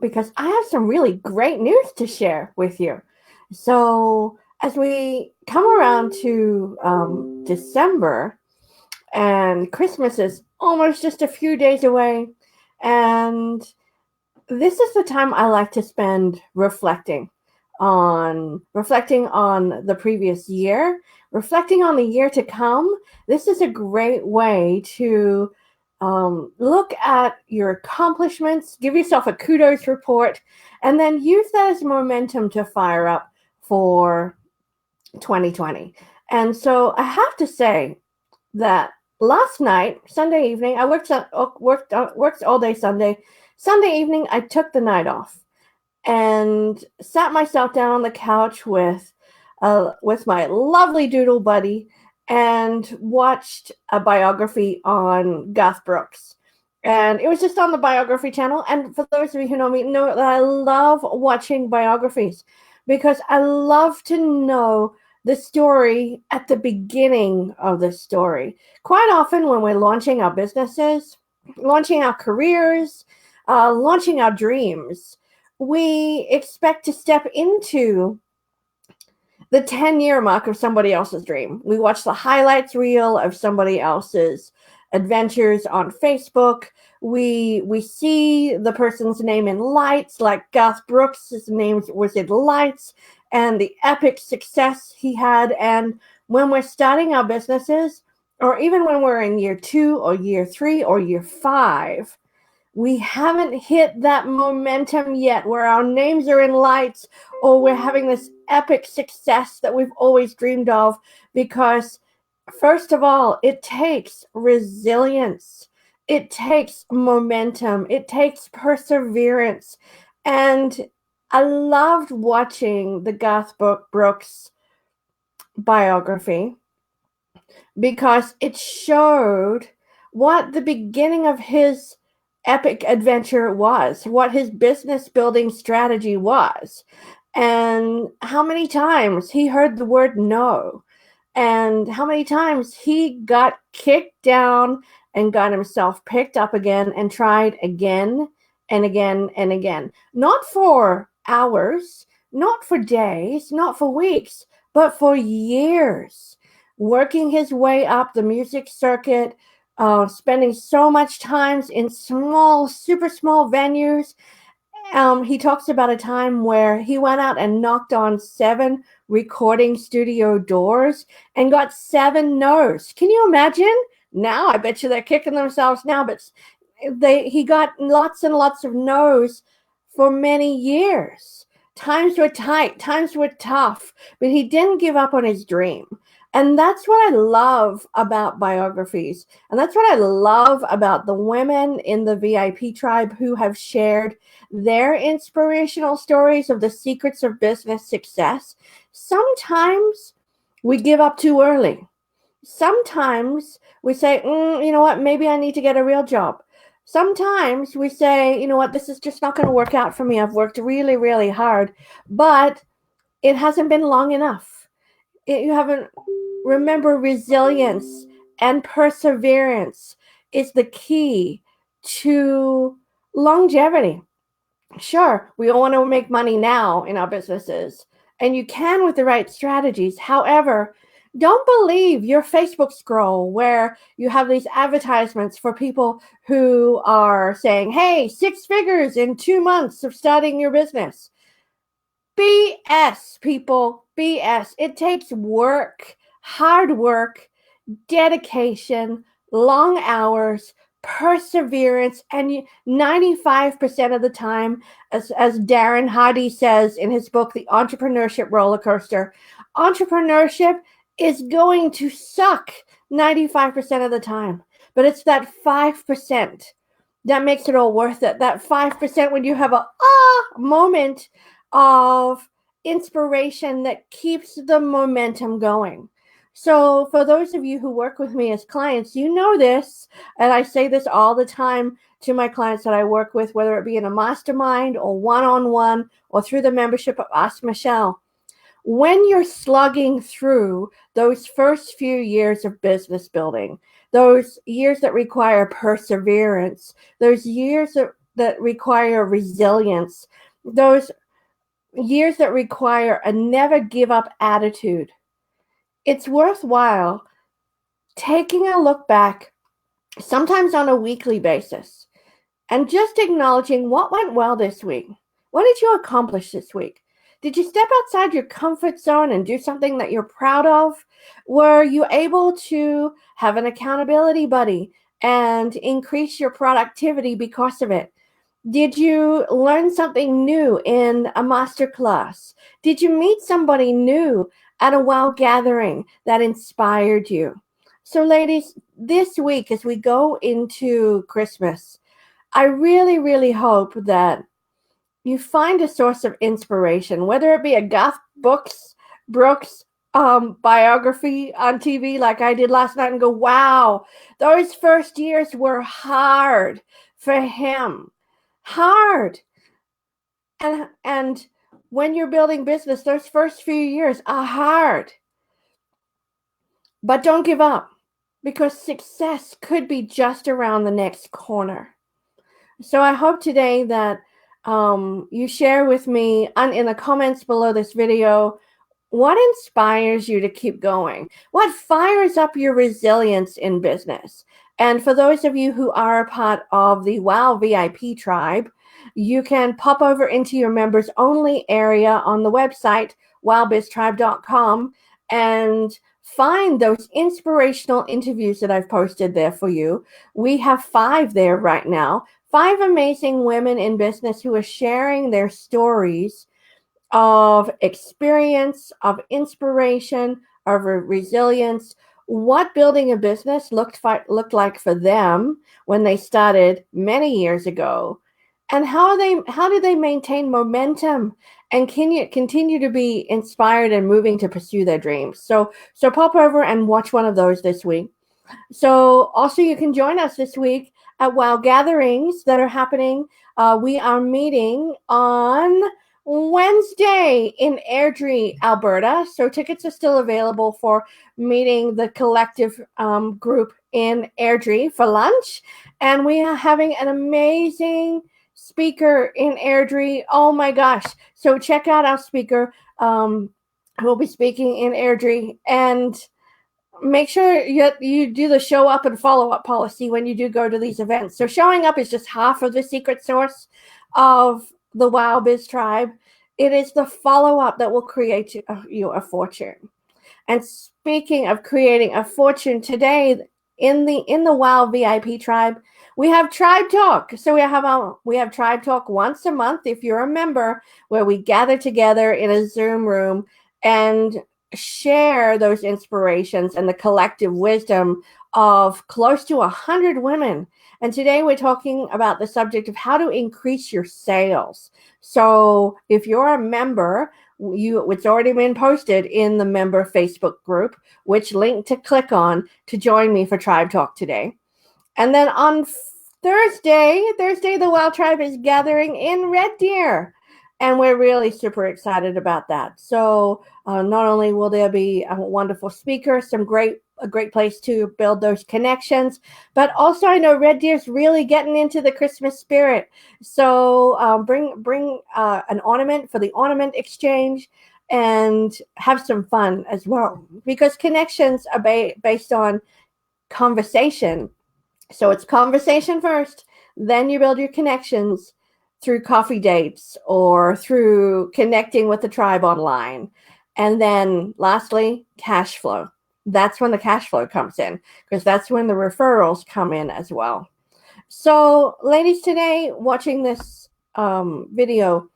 because I have some really great news to share with you. So, as we come around to December, and Christmas is almost just a few days away, and this is the time I like to spend reflecting on the previous year, reflecting on the year to come. This is a great way to look at your accomplishments, give yourself a kudos report, and then use that as momentum to fire up for 2020. And so I have to say that last night, Sunday evening, I worked all day Sunday. Sunday evening, I took the night off and sat myself down on the couch with my lovely doodle buddy and watched a biography on Garth Brooks. And it was just on the biography channel. And for those of you who know me, know that I love watching biographies because I love to know the story at the beginning of the story. Quite often, when we're launching our businesses, launching our careers, launching our dreams, we expect to step into the 10-year mark of somebody else's dream. We watch the highlights reel of somebody else's adventures on Facebook. We see the person's name in lights, like Garth Brooks' name was in lights, and the epic success he had. And when we're starting our businesses, or even when we're in year 2 or year 3 or year 5, we haven't hit that momentum yet where our names are in lights or we're having this epic success that we've always dreamed of, because first of all, it takes resilience, it takes momentum, it takes perseverance. And I loved watching the Garth Brooks biography because it showed what the beginning of his epic adventure was, what his business building strategy was, and how many times he heard the word no, and how many times he got kicked down and got himself picked up again and tried again and again and again. Not for hours, not for days, not for weeks, but for years, working his way up the music circuit, spending so much time in small, super small venues. He talks about a time where he went out and knocked on 7 recording studio doors and got 7 no's. Can you imagine? Now I bet you they're kicking themselves now, but he got lots and lots of no's for many years. Times were tight, times were tough, but he didn't give up on his dream. And that's what I love about biographies. And that's what I love about the women in the VIP tribe who have shared their inspirational stories of the secrets of business success. Sometimes we give up too early. Sometimes we say, you know what, maybe I need to get a real job. Sometimes we say, you know what, this is just not going to work out for me. I've worked really, really hard, but it hasn't been long enough. You haven't. Remember, resilience and perseverance is the key to longevity. Sure, we all want to make money now in our businesses, and you can with the right strategies. However, don't believe your Facebook scroll where you have these advertisements for people who are saying, hey, 6 figures in 2 months of starting your business. BS, people, BS. It takes work, hard work, dedication, long hours, perseverance, and 95% of the time, as Darren Hardy says in his book, The Entrepreneurship Roller Coaster, entrepreneurship is going to suck 95% of the time. But it's that 5% that makes it all worth it. That 5% when you have a moment of inspiration that keeps the momentum going. So for those of you who work with me as clients, you know this, and I say this all the time to my clients that I work with, whether it be in a mastermind or one-on-one or through the membership of Ask Michelle. When you're slugging through those first few years of business building, those years that require perseverance, those years that that require resilience, those years that require a never give up attitude, it's worthwhile taking a look back, sometimes on a weekly basis, and just acknowledging what went well this week. What did you accomplish this week? Did you step outside your comfort zone and do something that you're proud of? Were you able to have an accountability buddy and increase your productivity because of it? Did you learn something new in a master class? Did you meet somebody new at a WOW gathering that inspired you? So, ladies, this week as we go into Christmas, I really, really hope that you find a source of inspiration, whether it be a Garth Brooks biography on TV like I did last night and go, wow, those first years were hard for him. Hard. And when you're building business, those first few years are hard. But don't give up, because success could be just around the next corner. So I hope today that you share with me in the comments below this video what inspires you to keep going, what fires up your resilience in business. And for those of you who are a part of the WOW VIP tribe, you can pop over into your members only area on the website wowbiztribe.com and find those inspirational interviews that I've posted there for you. We have 5 there right now. 5 amazing women in business who are sharing their stories of experience, of inspiration, of resilience, what building a business looked like for them when they started many years ago, and how do they maintain momentum and continue to be inspired and moving to pursue their dreams. So pop over and watch one of those this week. So also you can join us this week at WOW gatherings that are happening. We are meeting on Wednesday in Airdrie, Alberta. So tickets are still available for meeting the collective group in Airdrie for lunch. And we are having an amazing speaker in Airdrie. Oh my gosh. So check out our speaker who will be speaking in Airdrie, and make sure you do the show up and follow up policy when you do go to these events. So showing up is just half of the secret sauce of the WOW Biz Tribe. It is the follow up that will create you a fortune. And speaking of creating a fortune, today in the WOW VIP Tribe, we have Tribe Talk. So we have Tribe Talk once a month if you're a member, where we gather together in a Zoom room and share those inspirations and the collective wisdom of close to 100 women. And today we're talking about the subject of how to increase your sales. So if you're a member, it's already been posted in the member Facebook group, which link to click on to join me for Tribe Talk today. And then on Thursday, the WOW Tribe is gathering in Red Deer. And we're really super excited about that. So not only will there be a wonderful speaker, a great place to build those connections, but also I know Red Deer's really getting into the Christmas spirit. So bring an ornament for the ornament exchange and have some fun as well, because connections are based on conversation. So it's conversation first, then you build your connections through coffee dates or through connecting with the tribe online. And then lastly, cash flow. That's when the cash flow comes in, because that's when the referrals come in as well. So ladies, today watching this video,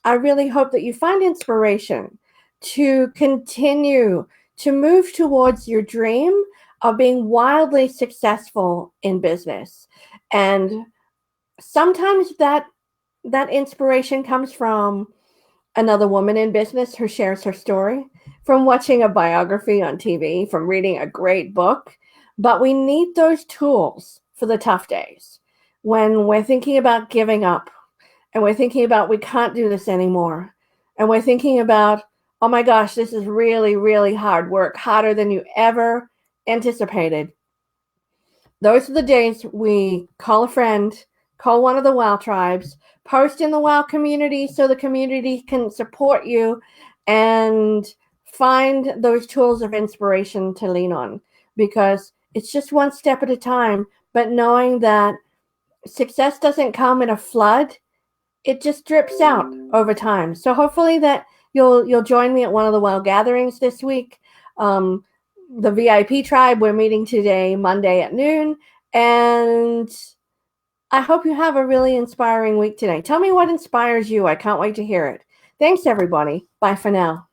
I really hope that you find inspiration to continue to move towards your dream of being wildly successful in business. And sometimes that inspiration comes from another woman in business who shares her story, from watching a biography on TV, from reading a great book. But we need those tools for the tough days when we're thinking about giving up, and we're thinking about we can't do this anymore, and we're thinking about, oh my gosh, this is really, really hard work, harder than you ever anticipated. Those are the days we call a friend, call one of the WOW tribes, post in the WOW community so the community can support you and find those tools of inspiration to lean on, because it's just one step at a time. But knowing that success doesn't come in a flood, it just drips out over time. So hopefully that you'll join me at one of the WOW gatherings this week. The VIP tribe, we're meeting today, Monday at noon, and I hope you have a really inspiring week today. Tell me what inspires you. I can't wait to hear it. Thanks, everybody. Bye for now.